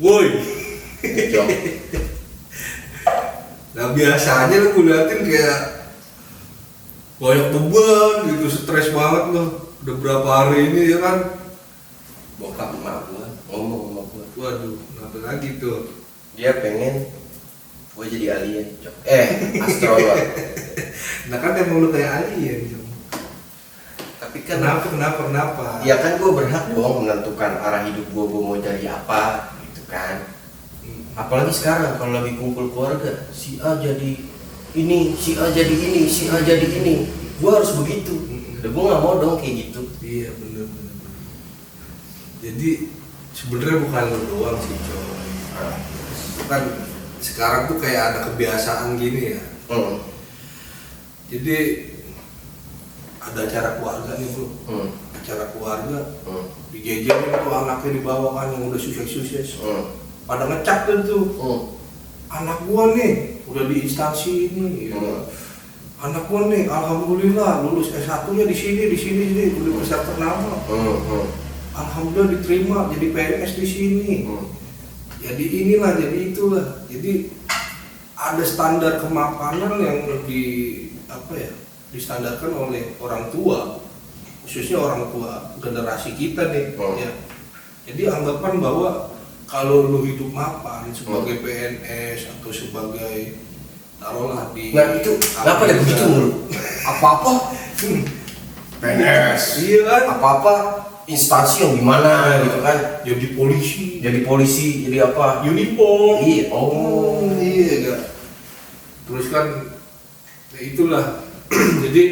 Woi. Gitu. Nah biasanya lu kuliatin kayak banyak beban gitu, stres banget lo. Udah berapa hari ini ya kan? Bokap emak gua ngomong sama gua, Waduh, kenapa lagi tuh? dia pengen gua jadi alien, Cok. Astronot. Nah kan emang lu kayak alien gitu. Tapi kan Kenapa? ya kan gua berhak dong menentukan arah hidup gua mau jadi apa gitu kan. Apalagi sekarang kalau lagi kumpul keluarga, si A jadi ini, si A jadi ini, si A jadi ini, gua harus begitu. Dan gua nggak mau dong kayak gitu. Iya bener. Jadi sebenarnya bukan lu doang sih coy. Kan sekarang tuh kayak ada kebiasaan gini ya. Jadi ada acara keluarga nih bro. Acara keluarga dijejerin tuh anaknya dibawa kan yang udah sukses. Pada ngecap tuh. Anak gua nih udah di instansi ini. Gitu. Anak gua nih alhamdulillah lulus S1-nya di sini universitas ternama. Alhamdulillah diterima jadi PNS di sini. Jadi inilah, jadi itulah. Jadi ada standar kemapanan yang distandarkan oleh orang tua, khususnya orang tua generasi kita nih. Ya. Jadi anggapan bahwa kalau lu hidup mapan sebagai PNS atau sebagai taruhlah di itu kenapa ada begitu mulu? Apa-apa PNS, iya kan? apa-apa instansi yang gimana gitu kan? Jadi polisi, jadi apa? uniform. Iya, iya enggak. Terus kan ya itulah. Jadi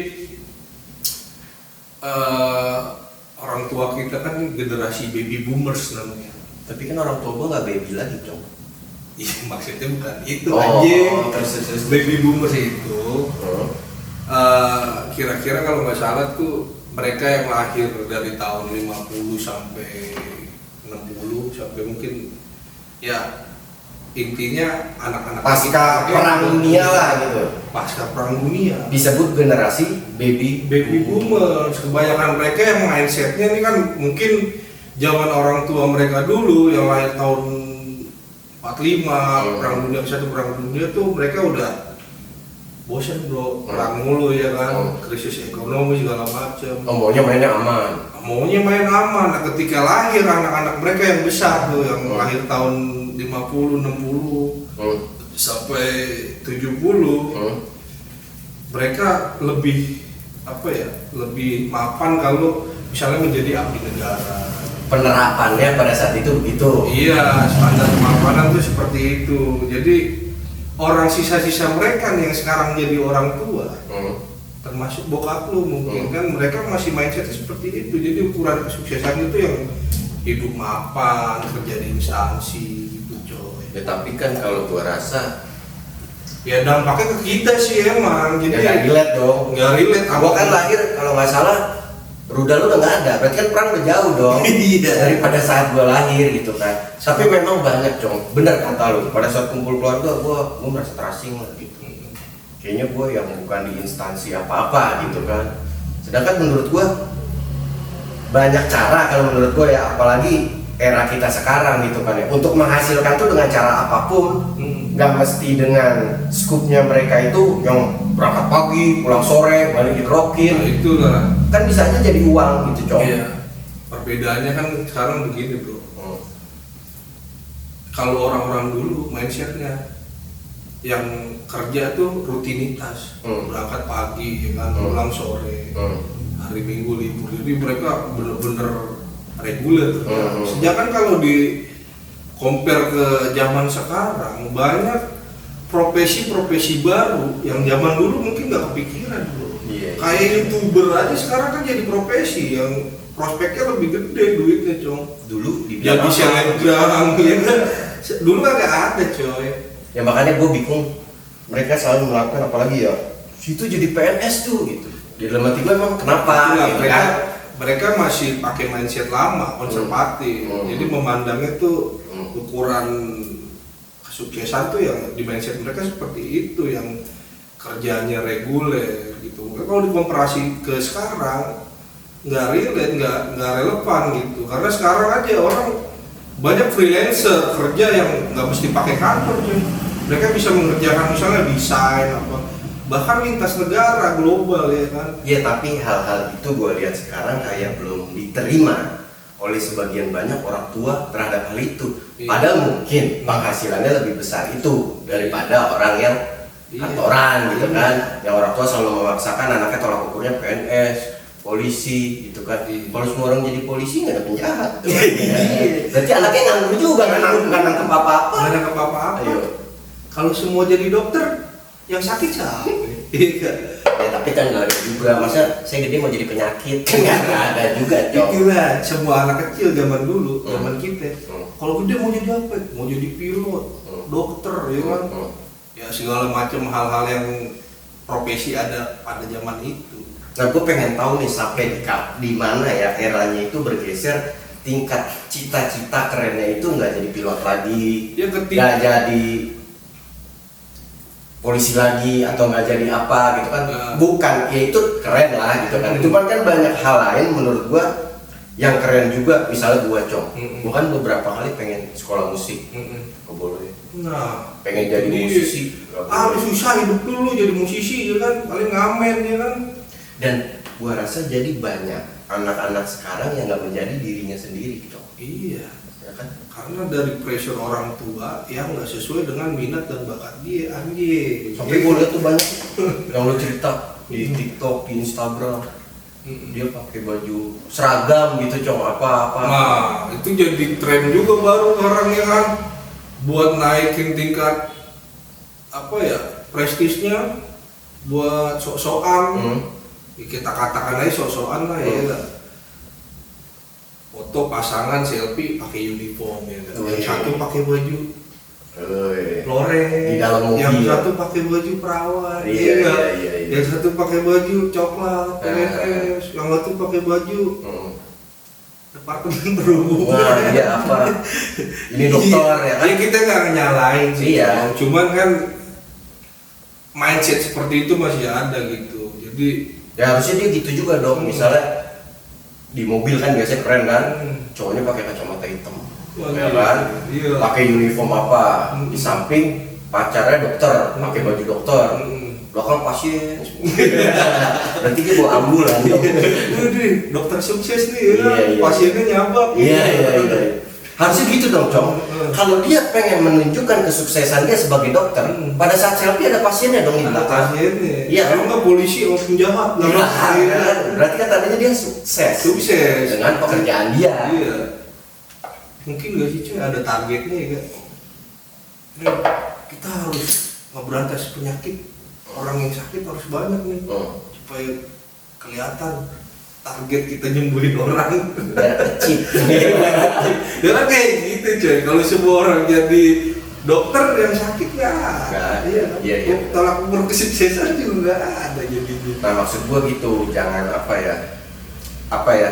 orang tua kita kan generasi baby boomers namanya. Tapi kan orang tua gua nggak baby lagi, Cong. Iya maksudnya bukan itu aja. Terus. Baby boomers itu kira-kira kalau nggak salah tuh mereka yang lahir dari tahun 50 sampai 60 sampai mungkin ya intinya anak-anak pasca perang dunia lah gitu. Pasca perang dunia Disebut generasi baby boomers. Kebanyakan mereka yang mindsetnya ini kan mungkin zaman orang tua mereka dulu yang lahir tahun 45 perang dunia tuh mereka udah bosan bro, perang mulu ya kan, krisis ekonomi segala macam. Maunya mainnya aman. Nah, ketika lahir anak-anak mereka yang besar tuh yang lahir tahun 50, 60 sampai 70 mereka lebih lebih mapan kalau misalnya menjadi abdi negara. Penerapannya pada saat itu begitu. Iya, standar kemapanan tuh seperti itu. Jadi orang sisa-sisa mereka nih yang sekarang jadi orang tua, termasuk bokap lu mungkin kan mereka masih mindsetnya seperti itu. Jadi ukuran kesuksesan itu yang hidup mapan, kerja di instansi gitu coy. Ya tapi kan kalau gua rasa ya dampaknya ke kita sih emang. Jadi nggak relate dong. Nggak relate. Gua kan lahir kalau nggak salah rudal lu udah nggak ada, berarti kan perang udah jauh dong. Iya. Daripada saat gua lahir gitu kan. Tapi memang banyak Cong, bener kata lu. Pada saat kumpul keluarga gua merasa terasing lah gitu. Kayaknya gua yang bukan di instansi apa-apa gitu kan. Sedangkan menurut gua banyak cara kalau menurut gua ya, apalagi era kita sekarang gitu kan ya, untuk menghasilkan tuh dengan cara apapun. Nggak mesti dengan skupnya mereka itu yang berangkat pagi, pulang sore, balik dikerokin. Nah, itulah. Kan bisa aja jadi uang gitu, Cong. Iya. Perbedaannya kan sekarang begini, bro. Kalau orang-orang dulu mindsetnya yang kerja tuh rutinitas, berangkat pagi, ya kan, pulang sore, hari Minggu libur. Jadi mereka bener-bener reguler. Sejak kan kalau di compare ke zaman sekarang banyak profesi-profesi baru yang zaman dulu mungkin nggak kepikiran bro. Kayak YouTuber aja sekarang kan jadi profesi yang prospeknya lebih gede duitnya Cong. Dulu jadi selebgram ya kan. Dulu agak ada coy. Ya makanya gue bingung mereka selalu melakukan, apalagi ya situ jadi PNS tuh gitu. Di dalam hati gue emang kenapa? Gitu, mereka masih pakai mindset lama, konservatif. Jadi memandangnya tuh ukuran kesuksesan tuh yang di mindset mereka seperti itu, yang kerjanya reguler gitu. Kalau dikomparasi ke sekarang nggak relate, nggak relevan gitu. Karena sekarang aja orang banyak freelancer kerja yang nggak mesti pakai kantor cuy. Mereka bisa mengerjakan misalnya desain apa, bahkan lintas negara global ya kan. Ya tapi hal-hal itu gue lihat sekarang kayak belum diterima oleh sebagian banyak orang tua terhadap hal itu. Iya. Padahal mungkin penghasilannya lebih besar itu daripada orang yang kantoran gitu kan. Yang orang tua selalu memaksakan anaknya tolak ukurnya PNS, polisi gitu kan. Kalau semua orang jadi polisi nggak ada penjahat. Berarti anaknya nganggur juga, nggak nangkep apa-apa. Nggak nangkep apa-apa. Ayo. Kalau semua jadi dokter, yang sakit siapa? Iya. Ya tapi kan nggak ada juga. Masa saya gede mau jadi penyakit? Nggak ada juga. Itulah semua anak kecil zaman dulu, zaman kita. Hmm. Kalau gede mau jadi apa? Mau jadi pilot, dokter, ya kan? Ya segala macam hal-hal yang profesi ada pada zaman itu. Nah, gue pengen tahu nih sampai di mana ya eranya itu bergeser, tingkat cita-cita kerennya itu nggak jadi pilot lagi, Ya ketika nggak jadi polisi lagi atau nggak jadi apa gitu kan? Bukan, ya itu keren lah gitu kan. Cuman kan banyak hal lain menurut gue yang keren juga. Misalnya gue gue kan beberapa kali pengen sekolah musik, nggak boleh. nah, Pengen jadi musisi, nggak boleh. susah hidup dulu jadi musisi ya kan, paling ngamen ya kan. Dan gua rasa jadi banyak anak-anak sekarang yang nggak menjadi dirinya sendiri gitu. Iya, Ya kan? karena dari pressure orang tua yang nggak sesuai dengan minat dan bakat dia, anjir. Sampai gua lihat tuh banyak yang lo cerita di TikTok, di Instagram, dia pakai baju seragam gitu, apa-apa. Nah, itu jadi tren juga baru sekarang ya kan, buat naikin tingkat apa ya prestisnya, buat sok-sokan. Kita katakan aja sok-sokan lah ya kan. Foto pasangan selfie pakai uniform ya kan. Yang satu pakai baju loreng, Di dalam mobil. yang satu pakai baju perawat, Iya. yang satu pakai baju coklat, PNS, yang satu pakai baju departemen perhubungan. Wah, iya apa? Ini dokter ya kan? Ya kita nggak nyalain sih, Iya. cuman kan mindset seperti itu masih ada gitu. Jadi Ya harusnya dia gitu juga dong. Misalnya di mobil kan biasanya keren kan, cowoknya pakai kacamata hitam, Wah, ya kan? iya. Pakai uniform apa? Di samping pacarnya dokter, pakai baju dokter. Belakang pasien. Berarti dia bawa ambulan. Waduh, dokter sukses nih ya kan? Iya. Pasiennya nyabak. Iya. Harusnya gitu dong, Cong. Kalau dia pengen menunjukkan kesuksesan dia sebagai dokter, pada saat selfie ada pasiennya dong di Ada belakang. pasiennya. Iya. Kalau nggak polisi orang penjahat. Iya, berarti kan tadinya dia sukses. Sukses Dengan pekerjaan dia. Iya. Mungkin nggak sih cuy ada targetnya ya kan? Nih, kita harus ngeberantas penyakit, orang yang sakit harus banyak nih supaya kelihatan target kita nyembuhin orang. Biar kecil. Ya kan kayak gitu coy. Kalau semua orang jadi dokter yang sakit Nggak ada. iya. Iya. Tolak ukur kesuksesan juga nggak ada jadi gitu. Nah maksud gua gitu, jangan apa ya,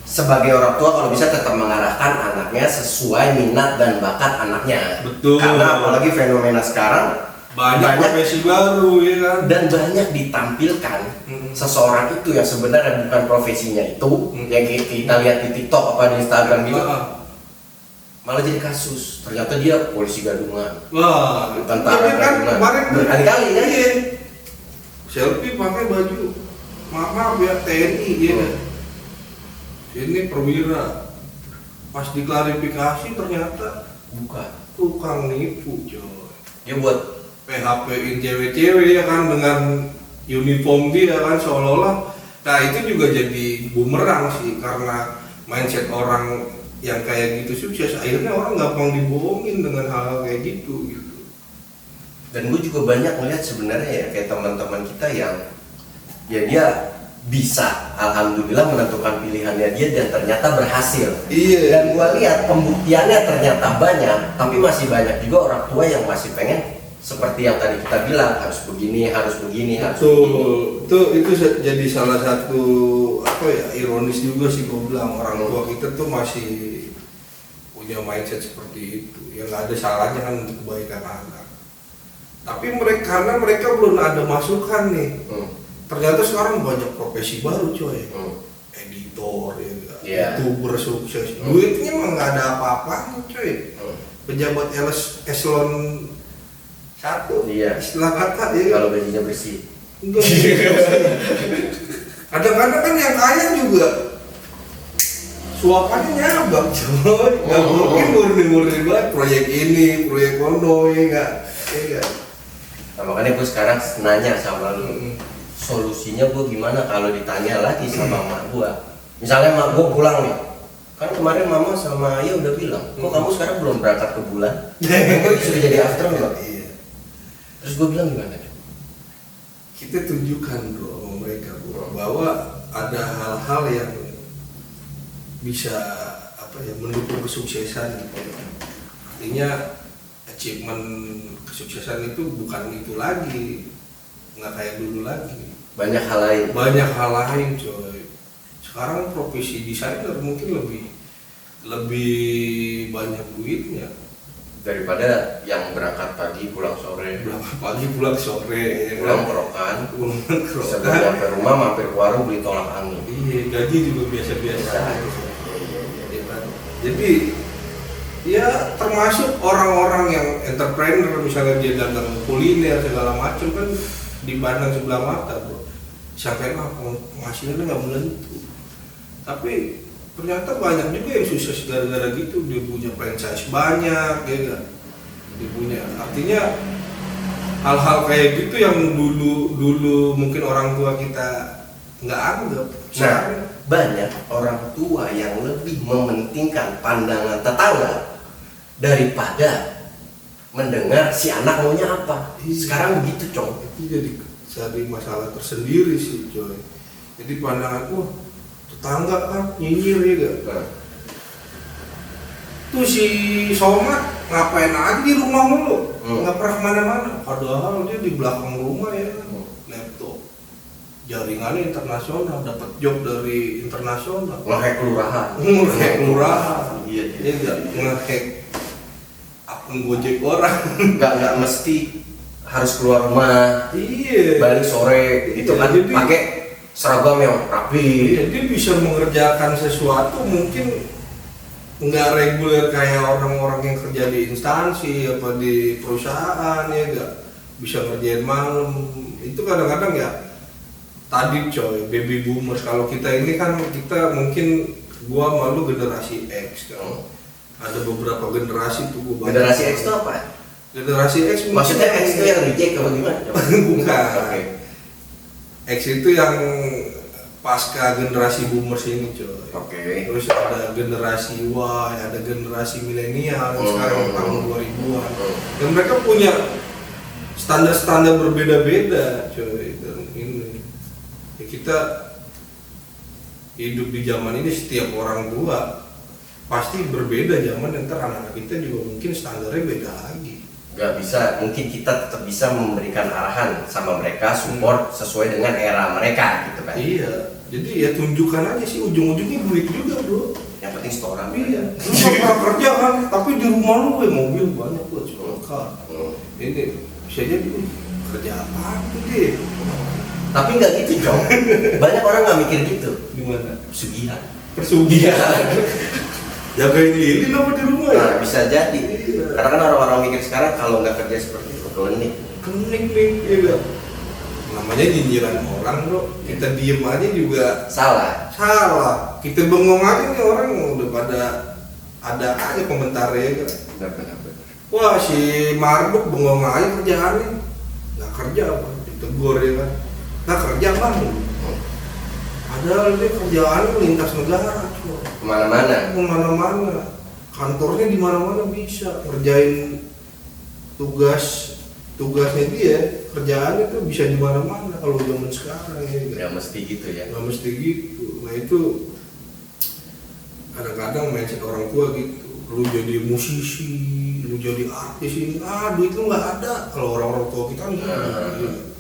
sebagai orang tua kalau bisa tetap mengarahkan anaknya sesuai minat dan bakat anaknya. Betul. Karena apalagi fenomena sekarang Banyak profesi baru ya kan. dan banyak ditampilkan seseorang itu yang sebenarnya bukan profesinya itu, yang kita lihat di TikTok apa di Instagram gitu, malah jadi kasus. Ternyata dia polisi gadungan. Wah, Tentara iya kan gadungan. kemarin Berkali-kali kan? Iya. Selfie pakai baju maaf ya TNI ya. Ini perwira. Pas diklarifikasi ternyata Bukan. tukang nipu coy. Dia buat PHP-in cewek-cewek ya kan dengan uniform dia kan seolah-olah. Nah itu juga jadi bumerang sih karena mindset orang yang kayak gitu sukses, akhirnya orang gampang dibohongin dengan hal-hal kayak gitu. Dan gue juga banyak ngeliat sebenarnya ya kayak teman-teman kita yang ya dia bisa alhamdulillah menentukan pilihannya dia dan ternyata berhasil. Iya. Dan gue lihat pembuktiannya ternyata banyak, tapi masih banyak juga orang tua yang masih pengen seperti yang tadi kita bilang harus begini, harus begini, harus begini. Itu jadi salah satu apa ya ironis juga sih gue bilang, orang tua kita tuh masih punya mindset seperti itu. Ya nggak ada salahnya kan untuk kebaikan anak. Tapi karena mereka belum ada masukan nih. Ternyata sekarang banyak profesi baru coy. editor Iya. youtuber sukses, duitnya mah nggak ada apa-apa cuy. Pejabat eselon 1 Iya. istilah kata ya. Kalau gajinya bersih. Enggak. Kadang-kadang kan yang kaya juga suapannya nyabak coy, nggak mungkin murni banget proyek ini proyek kono ya nggak. Nah, makanya gue sekarang nanya sama lu, solusinya gue gimana kalau ditanya lagi sama emak gue. Misalnya emak gue pulang nih, kan kemarin mama sama ayah udah bilang, kok kamu sekarang belum berangkat ke bulan? Gue sudah jadi astronot. Iya. Terus gue bilang gimana? Kita tunjukkan bro sama mereka bro, bahwa ada hal-hal yang bisa mendukung kesuksesan. Artinya achievement kesuksesan itu bukan itu lagi, nggak kayak dulu lagi. Banyak hal lain. Banyak hal lain coy. Sekarang profesi desainer mungkin lebih banyak duitnya Daripada yang berangkat pagi pulang sore. berangkat pagi pulang sore, Pulang kerokan. pulang Sebelum kerokan. nyampe rumah mampir ke warung beli tolak angin. Iya, gaji juga biasa-biasa aja. Ya kan? Jadi ya termasuk orang-orang yang entrepreneur, misalnya dia dagang kuliner segala macam kan dipandang sebelah mata bro. Sampai penghasilannya nggak menentu. Tapi ternyata banyak juga yang sukses gara-gara gitu, dia punya franchise banyak, ya kan? Dia punya, artinya hal-hal kayak gitu yang dulu mungkin orang tua kita nggak anggap. Nah, banyak orang tua yang lebih mementingkan pandangan tetangga daripada mendengar si anak maunya apa. Sekarang begitu, Cong. Itu jadi masalah tersendiri sih, coy. Jadi pandangan, tetangga kan nyinyir ya gak? Tuh si Somad ngapain aja di rumah mulu, nggak pernah kemana-mana. Padahal dia di belakang rumah ya, laptop, jaringannya internasional, dapat job dari internasional. Ngehack kelurahan. Ngehack kelurahan, Iya, dia nggak ngehack akun Gojek orang. Nggak mesti harus keluar rumah. Iya. Balik sore gitu kan, Jadi- pakai seragam yang rapi. Iya, dia bisa mengerjakan sesuatu mungkin nggak reguler kayak orang-orang yang kerja di instansi apa di perusahaan ya nggak bisa ngerjain malam. Itu kadang-kadang ya tadi coy, baby boomers. Kalau kita ini kan kita mungkin gua malu generasi X kan. Ada beberapa generasi tuh gua banyak. Generasi X itu apa? Generasi X Maksudnya X itu yang reject apa gimana? Bukan. Oke. X itu yang pasca generasi boomers ini coy. Oke. Terus ada generasi Y, ada generasi milenial sekarang tahun 2000-an. Dan mereka punya standar-standar berbeda-beda coy. Dan ini ya kita hidup di zaman ini, setiap orang tua pasti berbeda zaman, ntar anak-anak kita juga mungkin standarnya beda lagi. Nggak bisa, mungkin kita tetap bisa memberikan arahan sama mereka, support sesuai dengan era mereka gitu kan. Iya, jadi ya tunjukkan aja sih, ujung-ujungnya duit juga bro. Yang penting setoran. Iya, lu nggak pernah kerja kan, tapi di rumah lu mobil banyak buat sekolah. Ini bisa jadi kerja apa tuh deh? Tapi nggak gitu, Cong. Banyak orang nggak mikir gitu. Gimana? Pesugihan. Persugihan. Jagain lilin apa di rumah ya? Nah, bisa jadi. Iya. Karena kan orang-orang mikir sekarang kalau nggak kerja seperti itu klinik. Kening nih, ya gak? Namanya nyinyiran orang bro, kita diem aja juga Salah. salah. Kita bengong aja nih, orang udah pada ada aja komentarnya kan. Benar. Wah si Marduk bengong aja kerjaannya, nggak kerja apa, ditegur ya kan, nggak kerja kan, padahal dia kerjaannya lintas negara, coy. Kemana-mana, kantornya di mana-mana bisa ngerjain tugasnya dia, kerjaannya tuh bisa di mana-mana kalau zaman sekarang ya. Ya mesti gitu ya. Nggak mesti gitu, nah itu kadang-kadang mindset orang tua gitu, lu jadi musisi, lu jadi artis ini, duit lu nggak ada. Kalau orang-orang tua kita kan gitu.